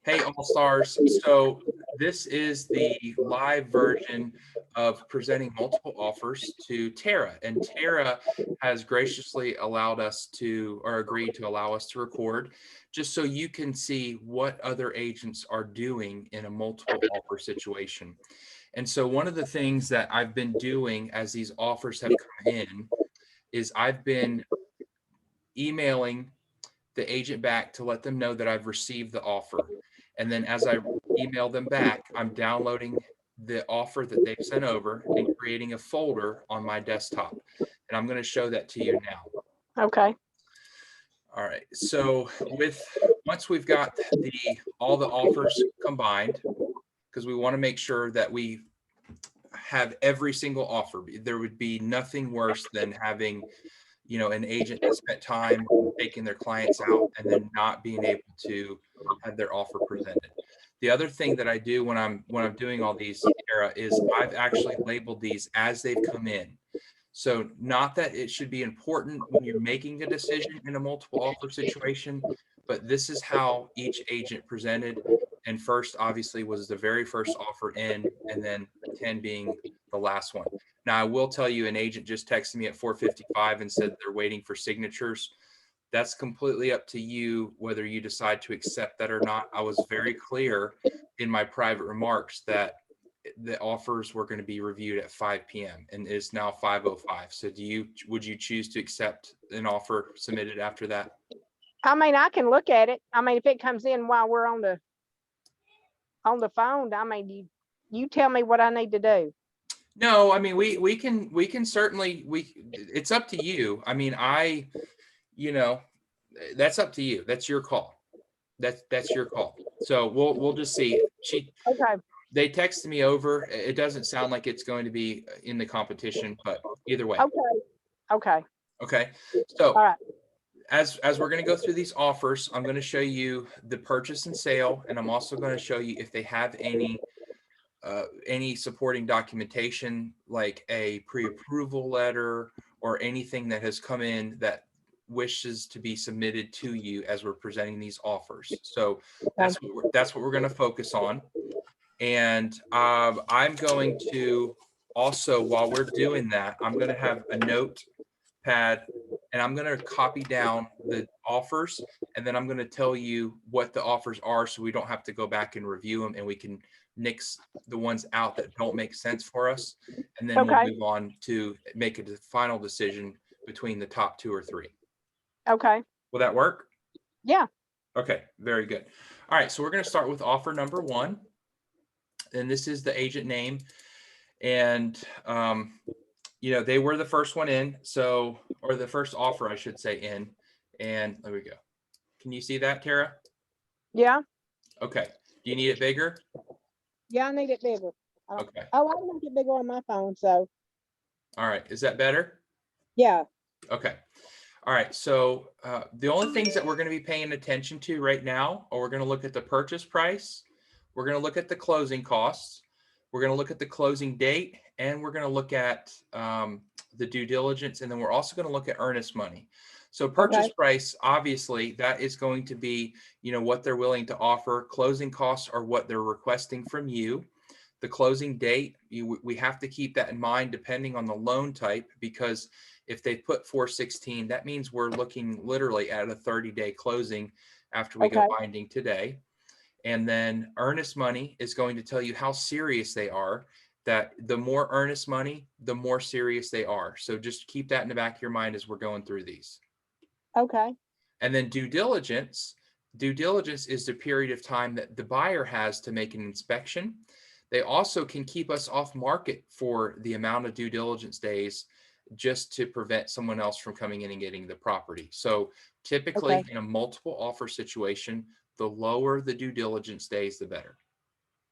Hey, All Stars. So this is the live version of presenting multiple offers to Tara. And Tara has graciously allowed us to, or agreed to allow us to record, just so you can see what other agents are doing in a multiple offer situation. And so one of the things that I've been doing as these offers have come in is I've been emailing the agent back to let them know that I've received the offer. And then as I email them back, I'm downloading the offer that they've sent over and creating a folder on my desktop. And I'm going to show that to you now. Okay. All right. So once we've got all the offers combined, because we want to make sure that we have every single offer. There would be nothing worse than having an agent that spent time taking their clients out and then not being able to have their offer presented. The other thing that I do when I'm doing all these, Tara, is I've actually labeled these as they've come in. So not that it should be important when you're making a decision in a multiple offer situation, but this is how each agent presented. And first, obviously, was the very first offer in, and then 10 being the last one. Now, I will tell you, an agent just texted me at 4:55 and said they're waiting for signatures. That's completely up to you whether you decide to accept that or not. I was very clear in my private remarks that the offers were going to be reviewed at 5 p.m. and it's now 5:05. So would you choose to accept an offer submitted after that? I mean, I can look at it. I mean, if it comes in while we're on the phone, I mean, you tell me what I need to do. No, I mean, we can certainly, it's up to you. I mean, that's up to you. That's your call. That's your call. So we'll just see. Okay. They texted me over. It doesn't sound like it's going to be in the competition, but either way. Okay. Okay. So All right. as we're going to go through these offers, I'm going to show you the purchase and sale, and I'm also going to show you if they have any supporting documentation like a pre-approval letter or anything that has come in that wishes to be submitted to you as we're presenting these offers. So that's what we're going to focus on. And I'm going to also, while we're doing that, I'm going to have a notepad and I'm going to copy down the offers, and then I'm going to tell you what the offers are so we don't have to go back and review them, and we can nix the ones out that don't make sense for us. And then we'll move on to make a final decision between the top 2 or 3. Okay. Will that work? Yeah. Okay, very good. All right, so we're going to start with offer number 1. And this is the agent name. And, they were the first one in. So, or the first offer, I should say, in. And there we go. Can you see that, Tara? Yeah. Okay. Do you need it bigger? Yeah, I need it bigger. Okay. Oh, I can make it bigger on my phone. So. All right. Is that better? Yeah. Okay. All right. So the only things that we're going to be paying attention to right now are we're going to look at the purchase price. We're going to look at the closing costs. We're going to look at the closing date, and we're going to look at the due diligence, and then we're also going to look at earnest money. So purchase price, obviously, that is going to be, what they're willing to offer. Closing costs are what they're requesting from you. The closing date, we have to keep that in mind depending on the loan type, because if they put 4/16, that means we're looking literally at a 30-day closing after we go binding today. And then earnest money is going to tell you how serious they are. That the more earnest money, the more serious they are. So just keep that in the back of your mind as we're going through these. Okay. And then due diligence is the period of time that the buyer has to make an inspection. They also can keep us off market for the amount of due diligence days just to prevent someone else from coming in and getting the property. So typically in a multiple offer situation, the lower the due diligence days, the better.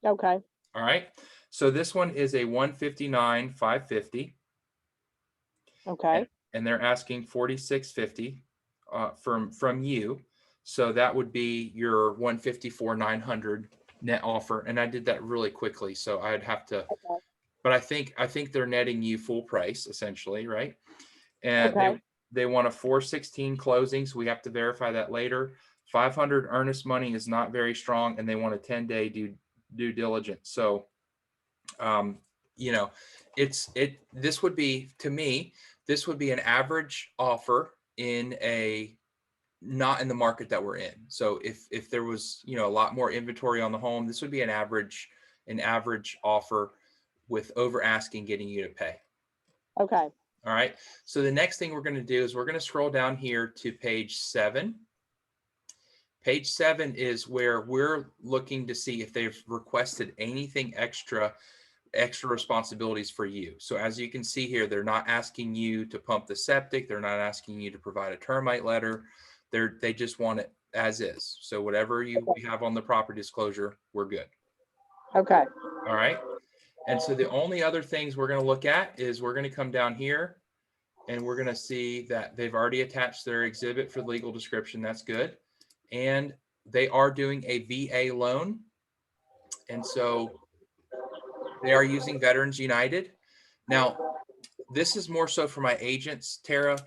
Okay. All right. So this one is a 159,550. Okay. And they're asking 4650 from you. So that would be your 154,900 net offer. And I did that really quickly, so I'd have to. But I think they're netting you full price essentially, right? And they want a 4/16 closing, so we have to verify that later. 500 earnest money is not very strong, and they want a 10-day due diligence. So, you know, this would be, to me, this would be an average offer in not in the market that we're in. So if there was, a lot more inventory on the home, this would be an average offer with over asking getting you to pay. Okay. All right. So the next thing we're going to do is we're going to scroll down here to page 7. Page 7 is where we're looking to see if they've requested anything extra responsibilities for you. So as you can see here, they're not asking you to pump the septic. They're not asking you to provide a termite letter. They just want it as is. So whatever we have on the property disclosure, we're good. Okay. All right. And so the only other things we're going to look at is we're going to come down here and we're going to see that they've already attached their exhibit for the legal description. That's good. And they are doing a VA loan. And so they are using Veterans United. Now, this is more so for my agents, Tara.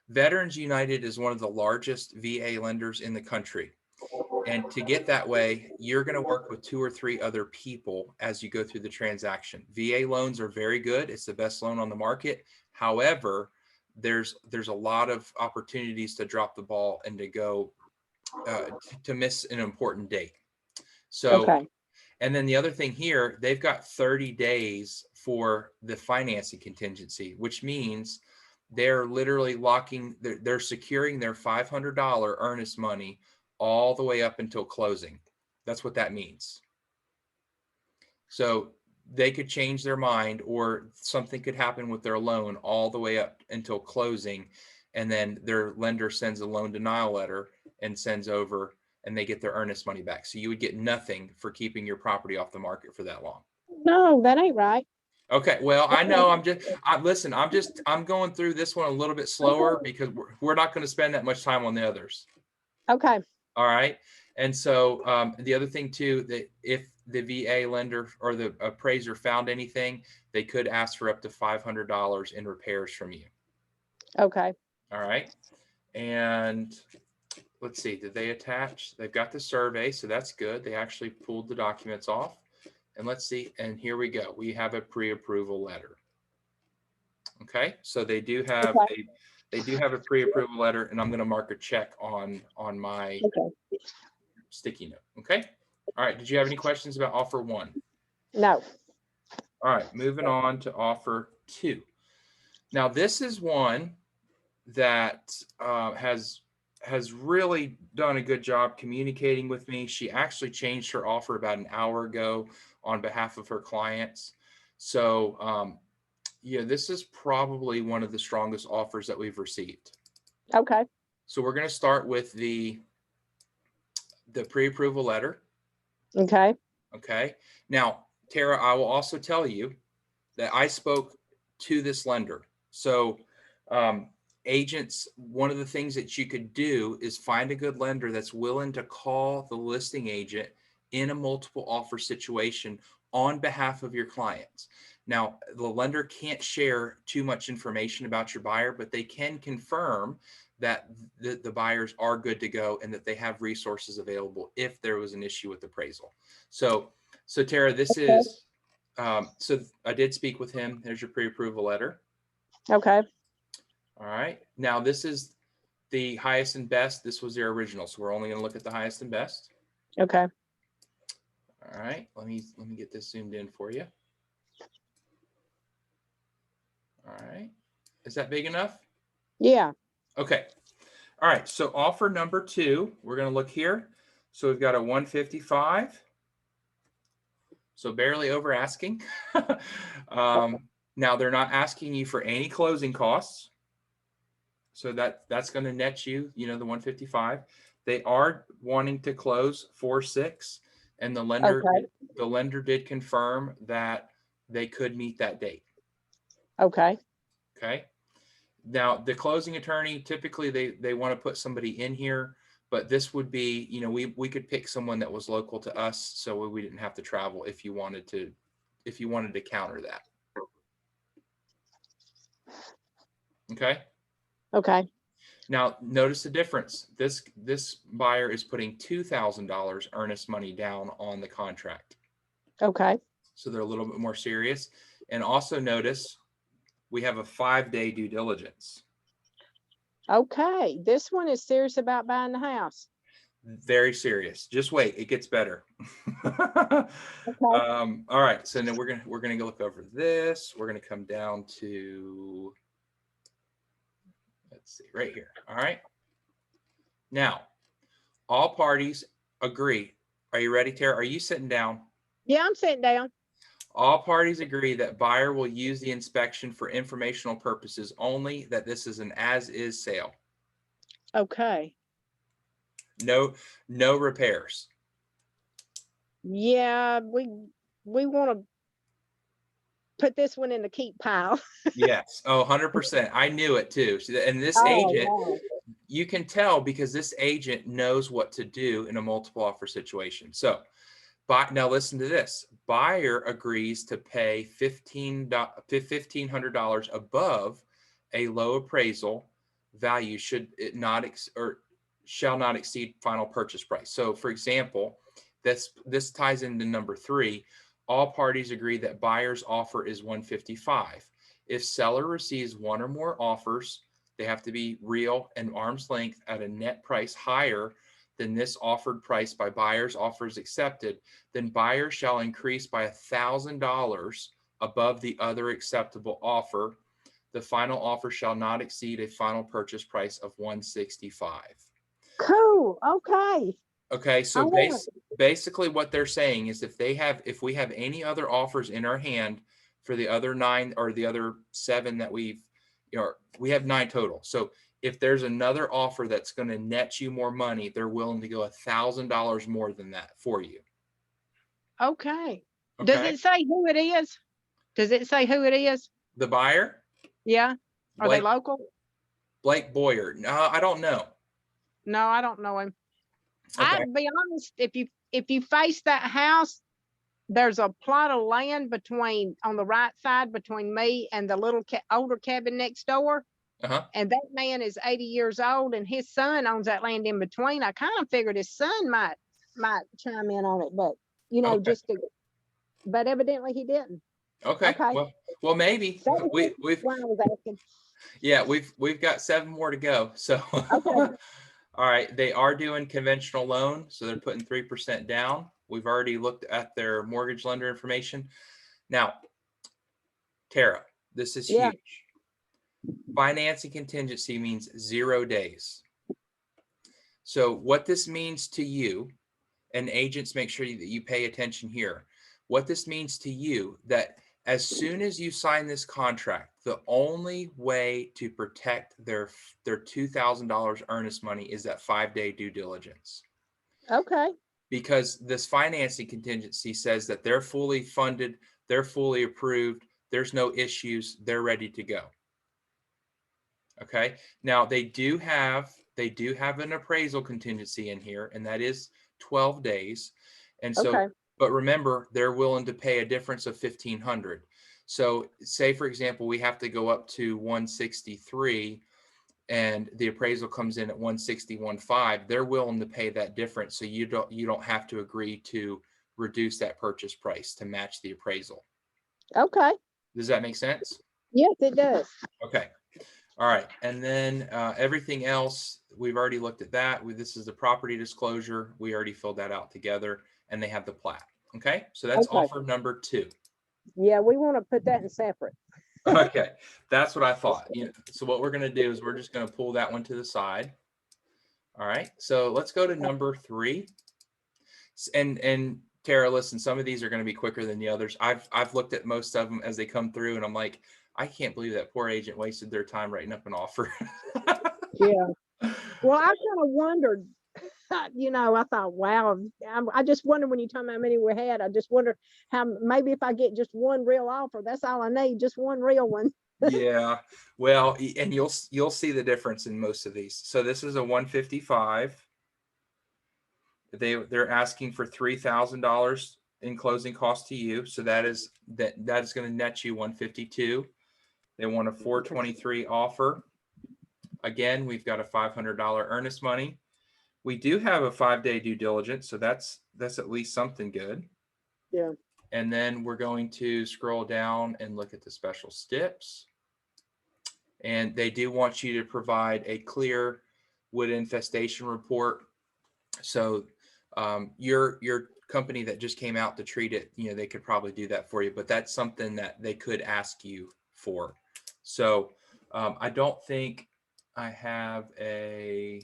Veterans United is one of the largest VA lenders in the country. And to get that way, you're going to work with 2 or 3 other people as you go through the transaction. VA loans are very good. It's the best loan on the market. However, there's a lot of opportunities to drop the ball and to go to miss an important date. So, Okay. and then the other thing here, they've got 30 days for the financing contingency, which means they're literally they're securing their $500 earnest money all the way up until closing. That's what that means. So they could change their mind or something could happen with their loan all the way up until closing. And then their lender sends a loan denial letter and sends over and they get their earnest money back. So you would get nothing for keeping your property off the market for that long. No, that ain't right. Okay. Well, I know I'm going through this one a little bit slower because we're not going to spend that much time on the others. Okay. All right. And so the other thing too, that if the VA lender or the appraiser found anything, they could ask for up to $500 in repairs from you. Okay. All right. And let's see, did they attach? They've got the survey, so that's good. They actually pulled the documents off. And let's see, and here we go. We have a pre-approval letter. Okay, so they do have a pre-approval letter, and I'm going to mark a check on my sticky note. Okay. All right. Did you have any questions about offer 1? No. All right. Moving on to offer 2. Now this is one that has really done a good job communicating with me. She actually changed her offer about an hour ago on behalf of her clients. So yeah, this is probably one of the strongest offers that we've received. Okay. So we're going to start with the pre-approval letter. Okay. Okay. Now, Tara, I will also tell you that I spoke to this lender. So agents, one of the things that you could do is find a good lender that's willing to call the listing agent in a multiple offer situation on behalf of your clients. Now, the lender can't share too much information about your buyer, but they can confirm that the buyers are good to go and that they have resources available if there was an issue with appraisal. So Tara, this is, so I did speak with him. There's your pre-approval letter. Okay. All right. Now this is the highest and best. This was their original. So we're only going to look at the highest and best. Okay. All right. Let me get this zoomed in for you. All right. Is that big enough? Yeah. Okay. All right. So offer number 2, we're going to look here. So we've got a 155. So barely over asking. Now they're not asking you for any closing costs. So that's going to net you, the 155. They are wanting to close 4/6, and the lender did confirm that they could meet that date. Okay. Okay. Now the closing attorney, typically they want to put somebody in here, but this would be, we could pick someone that was local to us, so we didn't have to travel if you wanted to counter that. Okay. Okay. Now, notice the difference. This buyer is putting $2,000 earnest money down on the contract. Okay. So they're a little bit more serious. And also notice we have a 5-day due diligence. Okay. This one is serious about buying the house. Very serious. Just wait, it gets better. Okay. All right, so now we're gonna go look over this. We're gonna come down to, let's see, right here. All right. Now, all parties agree. Are you ready, Tara? Are you sitting down? Yeah, I'm sitting down. All parties agree that buyer will use the inspection for informational purposes only, that this is an as-is sale. Okay. No repairs. Yeah, we want to put this one in the keep pile. Yes. Oh, 100%. I knew it too. And this Oh, agent, wow. you can tell because this agent knows what to do in a multiple offer situation. So, now listen to this. Buyer agrees to pay $1,500 above a low appraisal value should it not or shall not exceed final purchase price. So, for example, this ties into number 3. All parties agree that buyer's offer is $155. If seller receives one or more offers, they have to be real and arm's length at a net price higher than this offered price by buyer's offers accepted, then buyer shall increase by $1,000 above the other acceptable offer. The final offer shall not exceed a final purchase price of $165. Cool. Okay. Okay, I so want basically what they're saying is if we have any other offers in our hand for the other 9 or the other 7 that we have 9 total. So if there's another offer that's going to net you more money, they're willing to go $1,000 more than that for you. Okay. Does Okay. it say who it is? Does it say who it is? The buyer, Yeah. Are they Blake local? Boyer. No, I don't know. No, I don't know him. Okay. I'd be honest, if you face that house, there's a plot of land on the right side between me and the little older cabin next door. Uh-huh. And that man is 80 years old and his son owns that land in between. I kind of figured his son might chime in on it, but Okay. but evidently he didn't. Okay. Okay. Well, maybe That was we've why I was asking. yeah, we've got 7 more to go. So Okay. all right, they are doing conventional loan, so they're putting 3% down. We've already looked at their mortgage lender information. Now, Tara, this is Yeah. huge. Financing contingency means 0 days. So what this means to you, and agents, make sure that you pay attention here. What this means to you, that as soon as you sign this contract, the only way to protect their $2,000 earnest money is that 5-day due diligence. Okay. Because this financing contingency says that they're fully funded, they're fully approved, there's no issues, they're ready to go. Okay. Now they do have an appraisal contingency in here, and that is 12 days. And so, Okay. but remember, they're willing to pay a difference of $1,500. So say, for example, we have to go up to 163 and the appraisal comes in at 161.5. They're willing to pay that difference. So you don't have to agree to reduce that purchase price to match the appraisal. Okay. Does that make sense? Yes, it does. Okay. All right. And then everything else, we've already looked at that. This is the property disclosure. We already filled that out together, and they have the plat. Okay. So that's Okay. offer number 2. Yeah, we want to put that in separate. Okay. That's what I thought. So what we're going to do is we're just going to pull that one to the side. All right. So let's go to number 3. And Tara, listen, some of these are going to be quicker than the others. I've looked at most of them as they come through, and I'm like, I can't believe that poor agent wasted their time writing up an offer. Yeah. Well, I kind of wondered, I thought, wow, I just wondered when you told me how many we had, I just wondered how maybe if I get just one real offer, that's all I need, just one real one. Yeah. Well, and you'll see the difference in most of these. So this is a 155. They're asking for $3,000 in closing costs to you. So that is going to net you 152. They want a 423 offer. Again, we've got a $500 earnest money. We do have a 5-day due diligence, so that's at least something good. Yeah. And then we're going to scroll down and look at the special steps. And they do want you to provide a clear wood infestation report. So your company that just came out to treat it, you know, they could probably do that for you, but that's something that they could ask you for. So I don't think I have a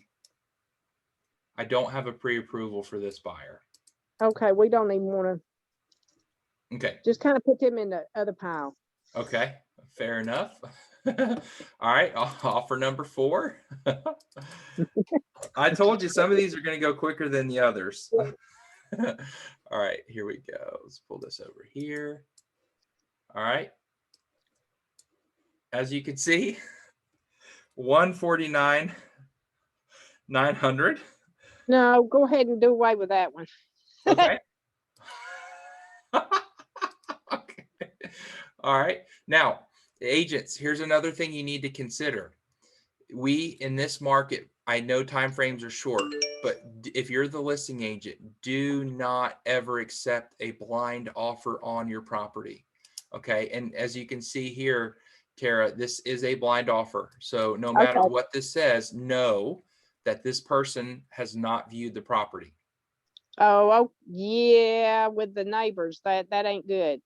pre-approval for this buyer. Okay, we don't even want to, Okay. just kind of put them in the other pile. Okay. Fair enough. All right. Offer number 4. I told you some of these are going to go quicker than the others. All right, here we go. Let's pull this over here. All right. As you can see, 149,900. No, go ahead and do away with that one. Okay. Okay. All right. Now, agents, here's another thing you need to consider. We in this market, I know timeframes are short, but if you're the listing agent, do not ever accept a blind offer on your property. Okay. And as you can see here, Tara, this is a blind offer. So no matter Okay. what this says, know that this person has not viewed the property. Oh, yeah, with the neighbors, that ain't good.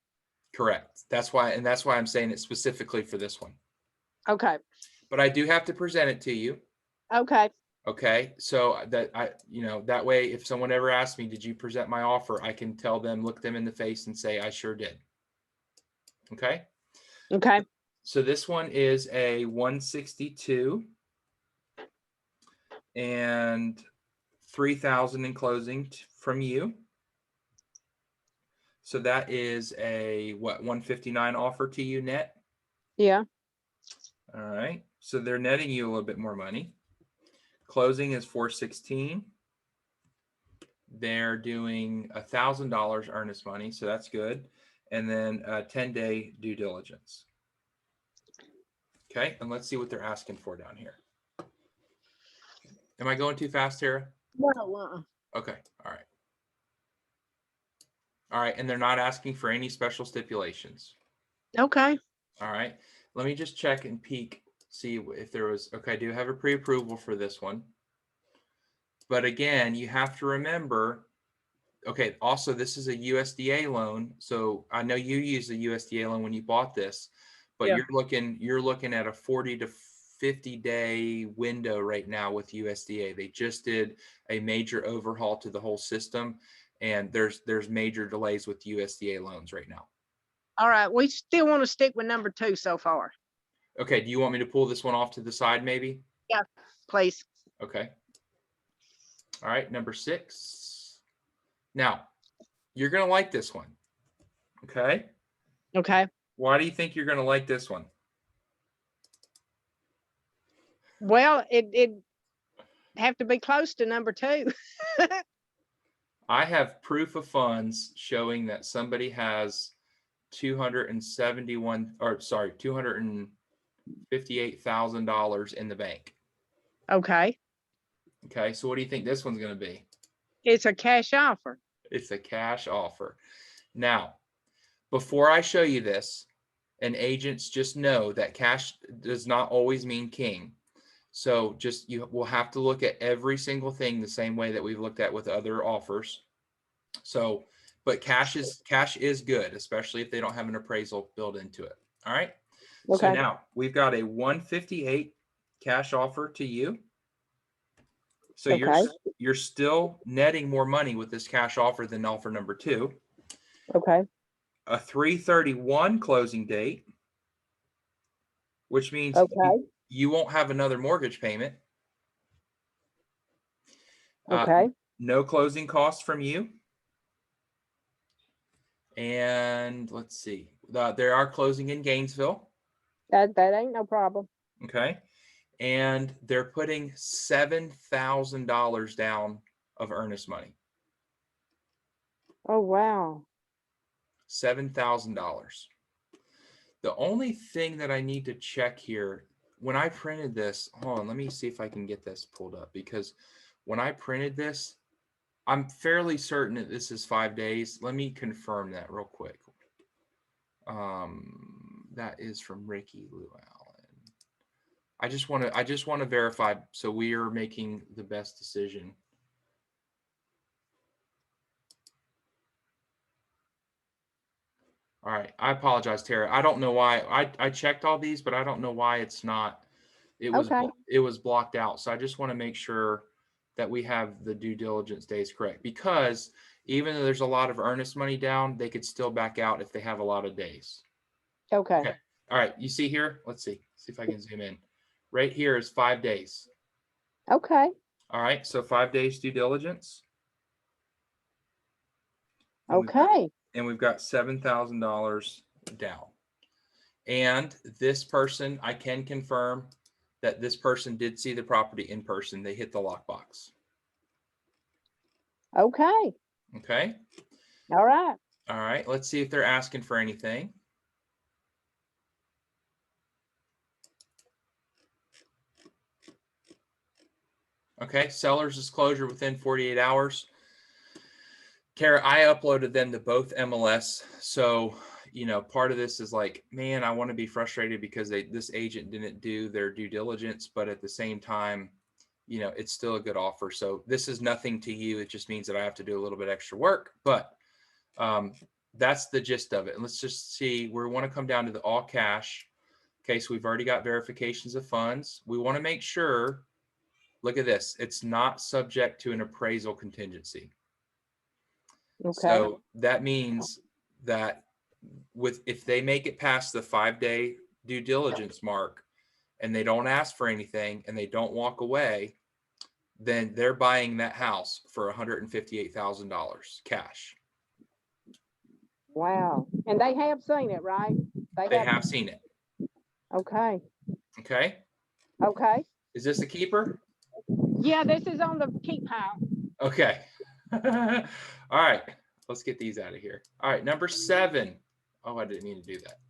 Correct. That's why I'm saying it specifically for this one. Okay. But I do have to present it to you. Okay. Okay, so that that way, if someone ever asks me, did you present my offer? I can tell them, look them in the face and say, I sure did. Okay. Okay. So this one is a 162 and 3,000 in closing from you. So that is a 159 offer to you net. Yeah. All right. So they're netting you a little bit more money. Closing is 416. They're doing $1,000 earnest money, so that's good. And then a 10-day due diligence. Okay, and let's see what they're asking for down here. Am I going too fast, Tara? No. Okay, all right. All right, and they're not asking for any special stipulations. Okay. All right, let me just check and peek, see if there was, okay, I do have a pre-approval for this one. But again, you have to remember, okay, also this is a USDA loan. So I know you used the USDA loan when you bought this, but Yeah. you're looking at a 40 to 50 day window right now with USDA. They just did a major overhaul to the whole system, and there's major delays with USDA loans right now. All right. We still want to stick with number 2 so far. Okay, do you want me to pull this one off to the side maybe? Yeah, please. Okay. All right, number 6. Now, you're going to like this one. Okay. Okay. Why do you think you're going to like this one? Well, it have to be close to number 2. I have proof of funds showing that somebody has $258,000 in the bank. Okay. Okay, so what do you think this one's going to be? It's a cash offer. It's a cash offer. Now, before I show you this, and agents just know that cash does not always mean king. So just you will have to look at every single thing the same way that we've looked at with other offers. So, but cash is good, especially if they don't have an appraisal built into it. All right. Okay. So now we've got a 158 cash offer to you. So Okay. you're still netting more money with this cash offer than offer number 2. Okay. A 3/31 closing date, which means Okay. you won't have another mortgage payment. Okay. No closing costs from you. And let's see, they are closing in Gainesville. That ain't no problem. Okay. And they're putting $7,000 down of earnest money. Oh, wow. $7,000. The only thing that I need to check here when I printed this, hold on, let me see if I can get this pulled up, because when I printed this, I'm fairly certain that this is 5 days. Let me confirm that real quick. That is from Ricky Llewellyn. I just want to verify so we are making the best decision. All right, I apologize, Tara. I don't know why I checked all these, but I don't know why it's not. Okay. It was blocked out. So I just want to make sure that we have the due diligence days correct, because even though there's a lot of earnest money down, they could still back out if they have a lot of days. Okay. Okay. All right. You see here? Let's see if I can zoom in. Right here is 5 days. Okay. All right. So 5 days due diligence. And Okay. we've got $7,000 down. And this person, I can confirm that this person did see the property in person. They hit the lockbox. Okay. Okay. All right. All right. Let's see if they're asking for anything. Okay. Seller's disclosure within 48 hours. Tara, I uploaded them to both MLS. So, part of this is like, man, I want to be frustrated because this agent didn't do their due diligence, but at the same time, it's still a good offer. So this is nothing to you. It just means that I have to do a little bit extra work, but that's the gist of it. And let's just see, we want to come down to the all cash. Okay. So we've already got verifications of funds. We want to make sure, look at this. It's not subject to an appraisal contingency. Okay. So that means that if they make it past the 5-day due diligence mark and they don't ask for anything and they don't walk away, then they're buying that house for $158,000 cash. Wow. And they have seen it, right? They have seen it. Okay. Okay. Okay. Is this a keeper? Yeah, this is on the keep pile. Okay. All right. Let's get these out of here. All right. Number 7. Oh, I didn't mean to do that.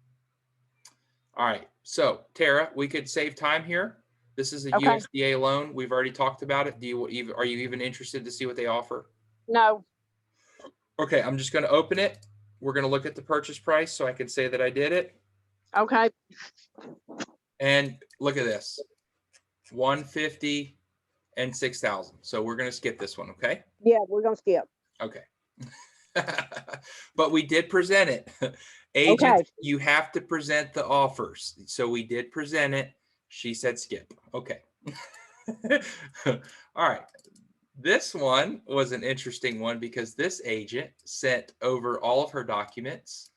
All right. So, Tara, we could save time here. This is a Okay. USDA loan. We've already talked about it. Are you even interested to see what they offer? No. Okay. I'm just going to open it. We're going to look at the purchase price so I can say that I did it. Okay. And look at this. 150 and 6,000. So we're going to skip this one. Okay. Yeah, we're going to skip. Okay. But we did present it. Agents, Okay. you have to present the offers. So we did present it. She said skip. Okay. All right. This one was an interesting one because this agent sent over all of her documents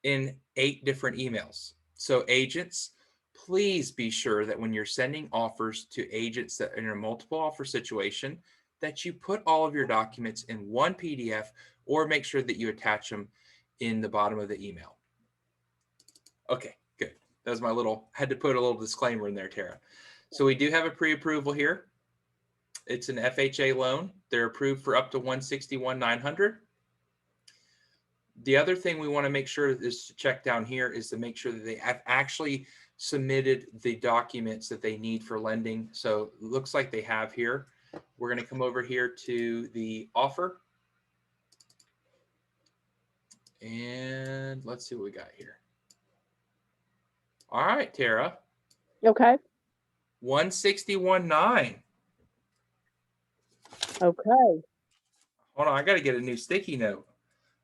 in 8 different emails. So agents, please be sure that when you're sending offers to agents that are in a multiple offer situation, that you put all of your documents in one PDF or make sure that you attach them in the bottom of the email. Okay, good. That was had to put a little disclaimer in there, Tara. So we do have a pre-approval here. It's an FHA loan. They're approved for up to $161,900. The other thing we want to make sure is to check down here is to make sure that they have actually submitted the documents that they need for lending. So it looks like they have here. We're going to come over here to the offer. And let's see what we got here. All right, Tara. Okay. 161.9. Okay. Hold on, I got to get a new sticky note.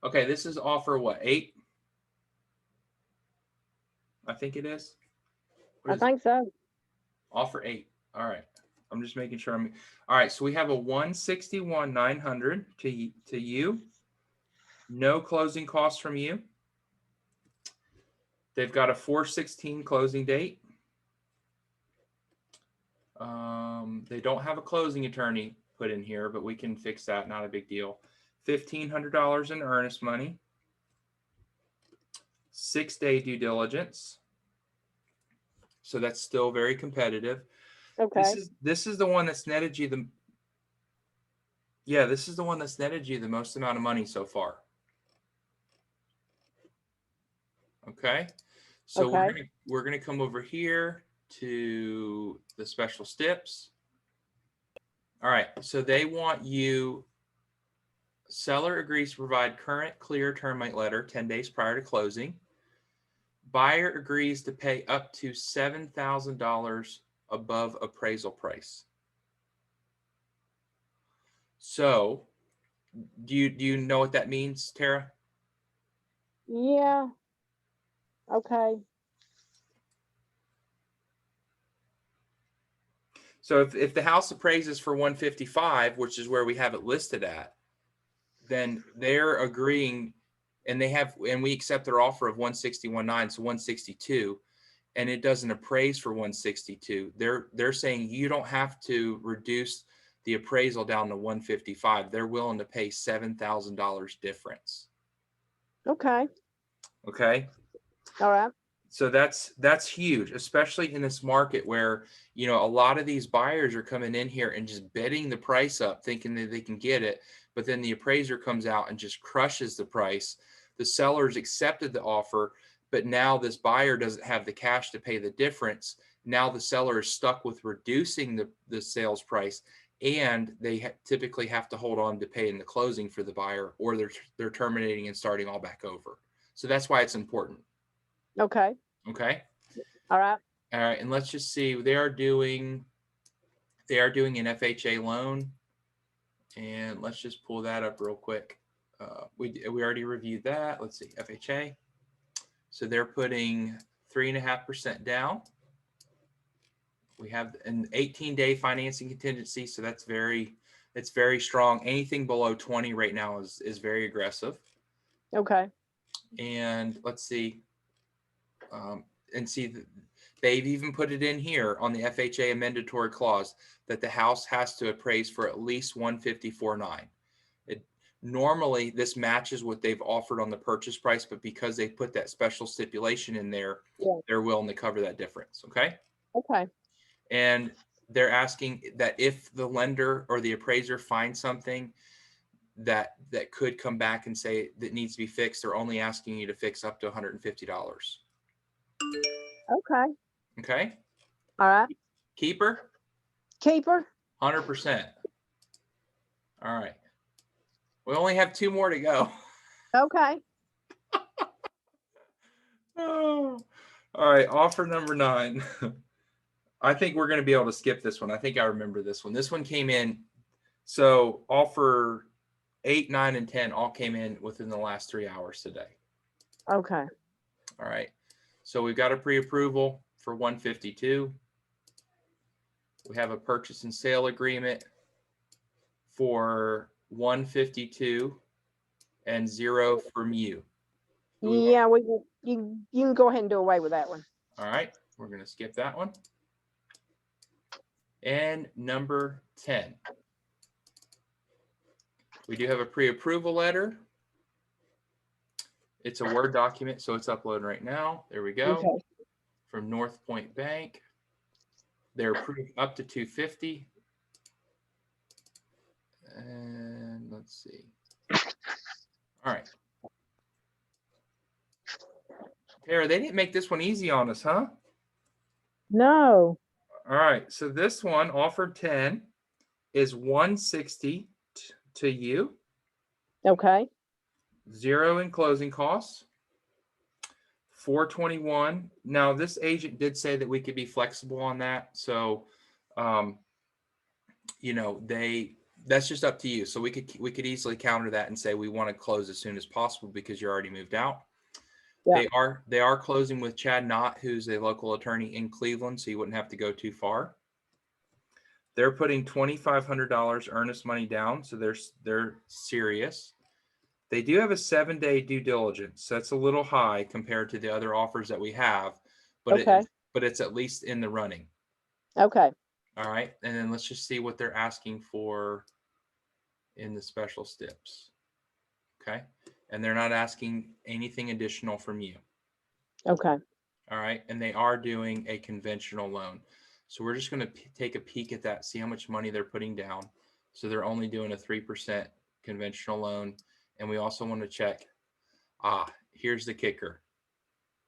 Okay, this is offer what, 8? I think it is. I think so. Offer 8. All right. I'm just making sure all right. So we have a 161,900 to you. No closing costs from you. They've got a 4/16 closing date. They don't have a closing attorney put in here, but we can fix that. Not a big deal. $1,500 in earnest money. 6-day due diligence. So that's still very competitive. Okay. This is the one that's netted you this is the one that's netted you the most amount of money so far. Okay. So Okay. we're gonna come over here to the special steps. All right, so they want you, seller agrees to provide current clear termite letter 10 days prior to closing. Buyer agrees to pay up to $7,000 above appraisal price. So do you know what that means, Tara? Yeah. Okay. So if the house appraises for 155, which is where we have it listed at, then they're agreeing, and we accept their offer of 161.9, so 162, and it doesn't appraise for 162. They're saying you don't have to reduce the appraisal down to 155. They're willing to pay $7,000 difference. Okay. Okay. All right. So that's huge, especially in this market where, you know, a lot of these buyers are coming in here and just bidding the price up, thinking that they can get it, but then the appraiser comes out and just crushes the price. The sellers accepted the offer, but now this buyer doesn't have the cash to pay the difference. Now the seller is stuck with reducing the sales price, and they typically have to hold on to pay in the closing for the buyer, or they're terminating and starting all back over. So that's why it's important. Okay. Okay. All right. All right. And let's just see, they are doing an FHA loan, and let's just pull that up real quick. We already reviewed that. Let's see, FHA. So they're putting 3.5% down. We have an 18-day financing contingency, so that's very strong. Anything below 20 right now is very aggressive. Okay. And let's see, they've even put it in here on the FHA amendatory clause that the house has to appraise for at least 154.9. Normally this matches what they've offered on the purchase price, but because they put that special stipulation in there, Yeah. they're willing to cover that difference. Okay. Okay. And they're asking that if the lender or the appraiser finds something that could come back and say that needs to be fixed, they're only asking you to fix up to $150. Okay. Okay. All right. Keeper, Keeper. 100%. All right. We only have 2 more to go. Okay. Oh. All right. Offer number 9. I think we're going to be able to skip this one. I think I remember this one. This one came in. So offer 8, 9, and 10 all came in within the last 3 hours today. Okay. All right. So we've got a pre-approval for 152. We have a purchase and sale agreement for 152 and 0 from you. Yeah, you can go ahead and do away with that one. All right. We're going to skip that one. And number 10. We do have a pre-approval letter. It's a Word document, so it's uploading right now. There we go. Okay. From North Point Bank. They're approved up to 250. And let's see. All right. Tara, they didn't make this one easy on us, huh? No. All right. So this one, offer 10, is 160 to you. Okay. 0 in closing costs. 421. Now, this agent did say that we could be flexible on that. So, you know, that's just up to you. So we could easily counter that and say we want to close as soon as possible because you're already moved out. Yeah. They are closing with Chad Knott, who's a local attorney in Cleveland, so you wouldn't have to go too far. They're putting $2,500 earnest money down, so they're serious. They do have a 7-day due diligence. So that's a little high compared to the other offers that we have, but Okay. it's at least in the running. Okay. All right, and then let's just see what they're asking for in the special steps. Okay, and they're not asking anything additional from you. Okay. All right, and they are doing a conventional loan. So we're just going to take a peek at that, see how much money they're putting down. So they're only doing a 3% conventional loan. And we also want to check, here's the kicker,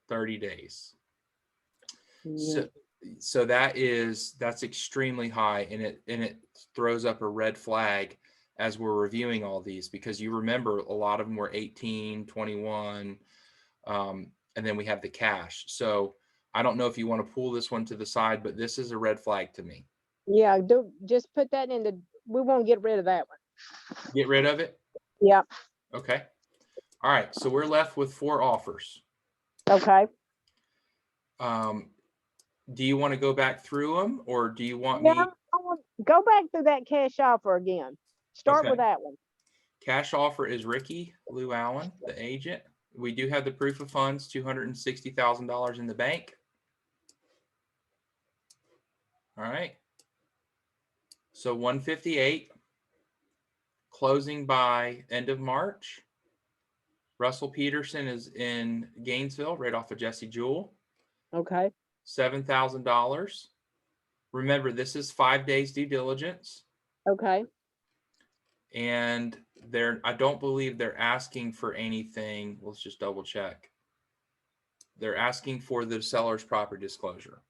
30 days. Yeah. So that's extremely high, and it throws up a red flag as we're reviewing all these, because you remember a lot of them were 18, 21, and then we have the cash. So I don't know if you want to pull this one to the side, but this is a red flag to me. Yeah, just put that in the, we won't get rid of that one. Get rid of it. Yep, Okay. All right. So we're left with 4 offers. okay. Do you want to go back through them, or do you want Yeah, me? go back through that cash offer again. Start Okay. with that one. Cash offer is Ricky Lou Allen, the agent. We do have the proof of funds, $260,000 in the bank. All right. So 158, closing by end of March. Russell Peterson is in Gainesville, right off of Jesse Jewell. Okay, $7,000. Remember, this is 5 days due diligence, okay. and I don't believe they're asking for anything. Let's just double check. They're asking for the seller's property disclosure.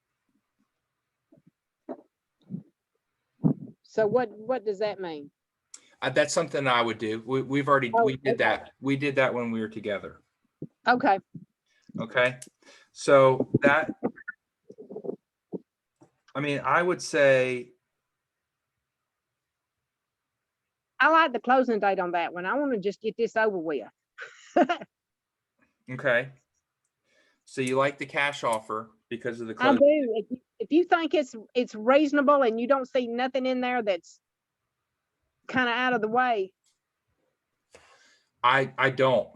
So what does that mean? That's something I would do. We've already, Oh, we did okay. that. We did that when we were together. Okay, Okay. So that, I mean, I would say, I like the closing date on that one. I want to just get this over with. okay. So you like the cash offer because of the I close. do. If you think it's reasonable and you don't see nothing in there that's kind of out of the way. I don't.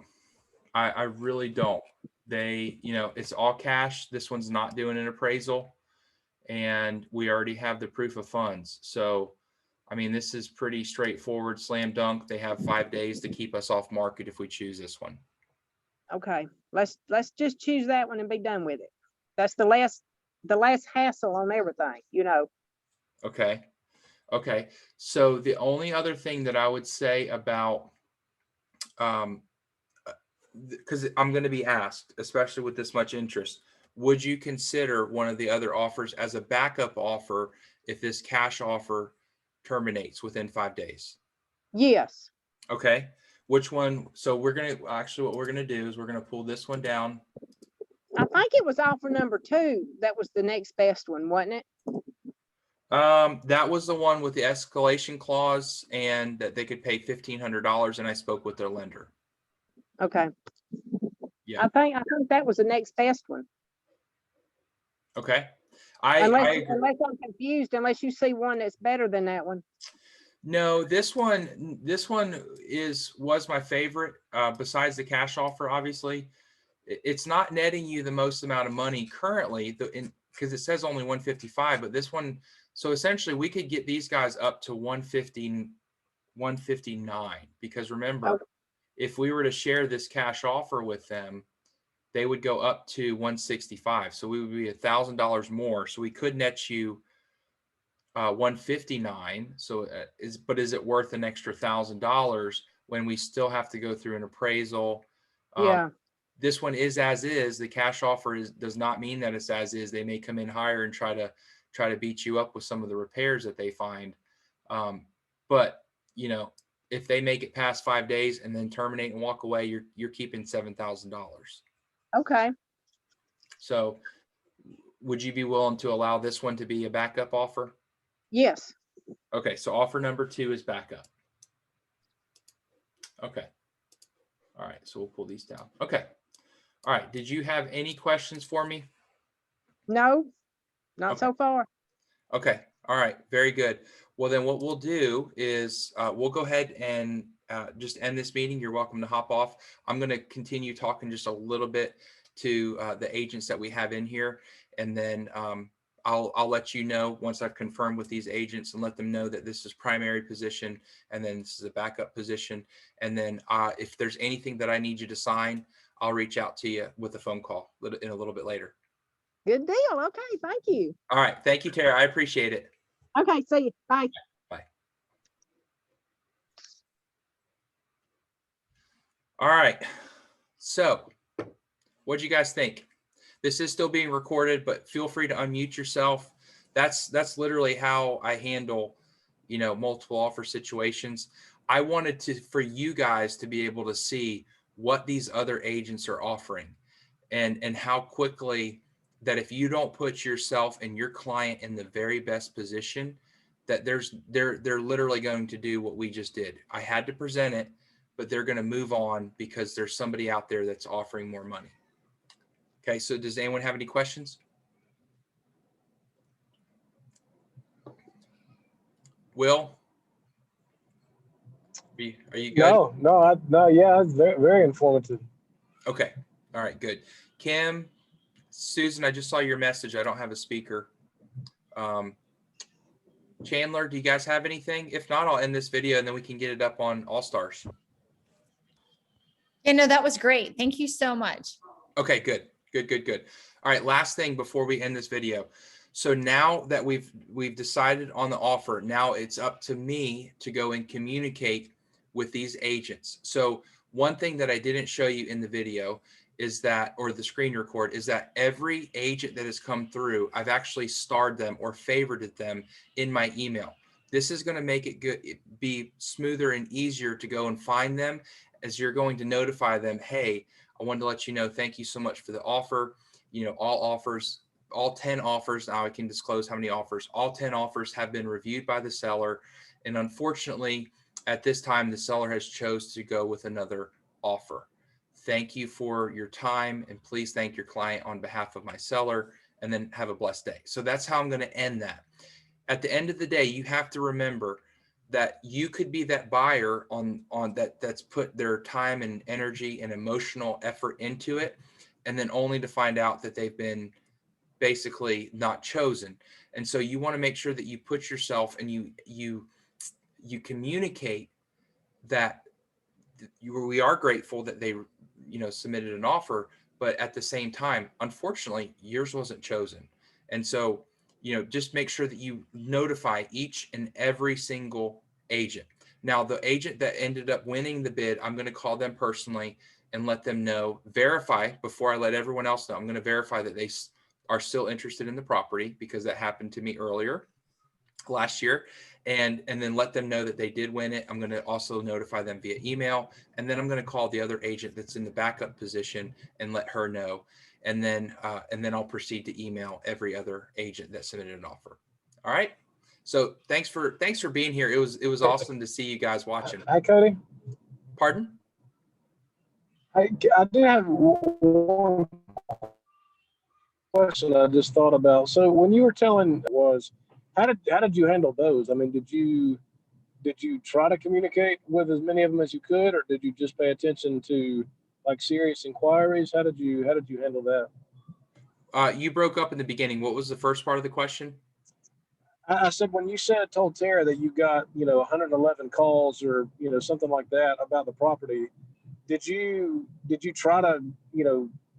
I really don't. They, it's all cash. This one's not doing an appraisal, and we already have the proof of funds. So, I mean, this is pretty straightforward, slam dunk. They have 5 days to keep us off market if we choose this one. Okay, let's just choose that one and be done with it. That's the last hassle on everything, Okay. Okay. So the only other thing that I would say about, because I'm going to be asked, especially with this much interest, would you consider one of the other offers as a backup offer if this cash offer terminates within 5 days? Yes. Okay. Which one? So we're going to actually, what we're going to do is we're going to pull this one down. I think it was offer number 2. That was the next best one, wasn't it? That was the one with the escalation clause and that they could pay $1,500, and I spoke with their lender. Okay. Yeah. I think that was the next best one. Okay. Unless I'm confused, unless you see one that's better than that one. No, this one was my favorite. Besides the cash offer, obviously, it's not netting you the most amount of money currently, because it says only 155. But this one, so essentially, we could get these guys up to 150, 159. Because remember, Okay. if we were to share this cash offer with them, they would go up to 165. So we would be $1,000 more. So we could net you 159. So is it worth an extra $1,000 when we still have to go through an appraisal? Yeah. This one is as is. The cash offer does not mean that it's as is. They may come in higher and try to beat you up with some of the repairs that they find. But if they make it past 5 days and then terminate and walk away, you're keeping $7,000. Okay. So would you be willing to allow this one to be a backup offer? Yes. Okay, so offer number 2 is backup. Okay. All right, so we'll pull these down. Okay. All right, did you have any questions for me? No, not Okay. so far. Okay. All right, very good. Well, then what we'll do is we'll go ahead and just end this meeting. You're welcome to hop off. I'm going to continue talking just a little bit to the agents that we have in here, and then I'll let you know once I've confirmed with these agents and let them know that this is primary position and then this is a backup position. And then if there's anything that I need you to sign, I'll reach out to you with a phone call in a little bit later. Good deal. Okay, thank you. All right. Thank you, Tara. I appreciate it. Okay, see you. Bye. Bye. All right. So what do you guys think? this is still being recorded, but feel free to unmute yourself. That's literally how I handle, multiple offer situations. I wanted for you guys to be able to see what these other agents are offering, and how quickly that if you don't put yourself and your client in the very best position, that they're literally going to do what we just did. I had to present it, but they're going to move on because there's somebody out there that's offering more money. Okay, so does anyone have any questions? Will, are you good? No, yeah, it's very, very informative. Okay, all right, good. Kim, Susan, I just saw your message. I don't have a speaker. Chandler, do you guys have anything? If not, I'll end this video and then we can get it up on All Stars. Yeah, no, that was great. Thank you so much. Okay, good. All right, last thing before we end this video. So now that we've decided on the offer, now it's up to me to go and communicate with these agents. So one thing that I didn't show you in the video is that, or the screen record, is that every agent that has come through, I've actually starred them or favorited them in my email. This is going to make it be smoother and easier to go and find them, as you're going to notify them, hey, I wanted to let you know, thank you so much for the offer. All 10 offers, now I can disclose how many offers, all 10 offers have been reviewed by the seller. And unfortunately, at this time, the seller has chose to go with another offer. Thank you for your time, and please thank your client on behalf of my seller, and then have a blessed day. So that's how I'm going to end that. At the end of the day, you have to remember that you could be that buyer on that's put their time and energy and emotional effort into it, and then only to find out that they've been basically not chosen. And so you want to make sure that you put yourself and you communicate that we are grateful that they submitted an offer, but at the same time, unfortunately, yours wasn't chosen. And so just make sure that you notify each and every single agent. Now, the agent that ended up winning the bid, I'm going to call them personally and let them know, verify before I let everyone else know. I'm going to verify that they are still interested in the property, because that happened to me earlier last year, and then let them know that they did win it. I'm going to also notify them via email, and then I'm going to call the other agent that's in the backup position and let her know. And then I'll proceed to email every other agent that submitted an offer. All right. So thanks for being here. It was awesome to see you guys watching. Hi, Cody. Pardon? I do have one question I just thought about. So when you were telling how did you handle those? I mean, did you try to communicate with as many of them as you could, or did you just pay attention to like serious inquiries? How did you handle that? You broke up in the beginning. What was the first part of the question? I said, when you told Tara that you got 111 calls or something like that about the property, did you try to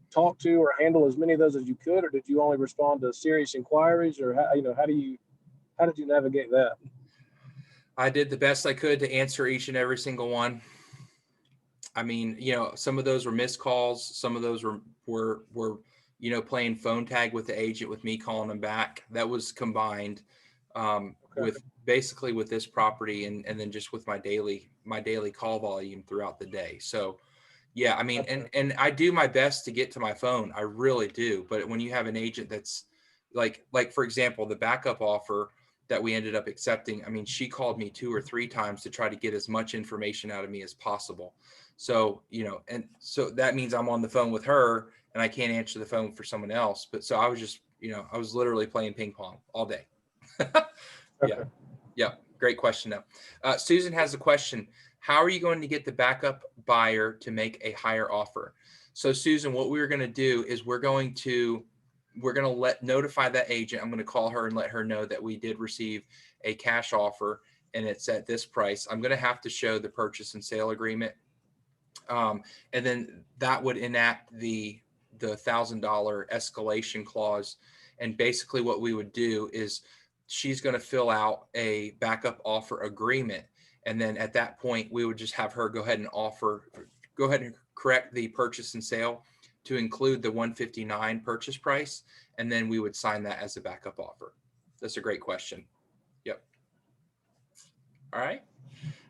talk to or handle as many of those as you could, or did you only respond to serious inquiries, or how did you navigate that? I did the best I could to answer each and every single one. I mean, some of those were missed calls. Some of those were playing phone tag with the agent, with me calling them back. That was combined with basically with this property, and then just with my daily call volume throughout the day. So yeah, I mean, and I do my best to get to my phone. I really do. But when you have an agent that's like for example, the backup offer that we ended up accepting, I mean, she called me 2 or 3 times to try to get as much information out of me as possible. So, and so that means I'm on the phone with her and I can't answer the phone for someone else. But so I was just, I was literally playing ping pong all day. Okay. Yeah. Great question though. Susan has a question. How are you going to get the backup buyer to make a higher offer? So Susan, what we're going to do is we're going to notify that agent. I'm going to call her and let her know that we did receive a cash offer and it's at this price. I'm going to have to show the purchase and sale agreement. And then that would enact the $1,000 escalation clause. And basically what we would do is she's going to fill out a backup offer agreement. And then at that point, we would just have her go ahead and correct the purchase and sale to include the 159 purchase price, and then we would sign that as a backup offer. That's a great question. Yep. All right.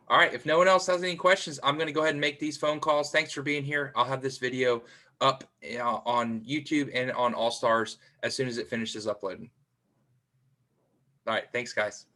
All right. If no one else has any questions, I'm going to go ahead and make these phone calls. Thanks for being here. I'll have this video up on YouTube and on All Stars as soon as it finishes uploading. All right. Thanks, guys.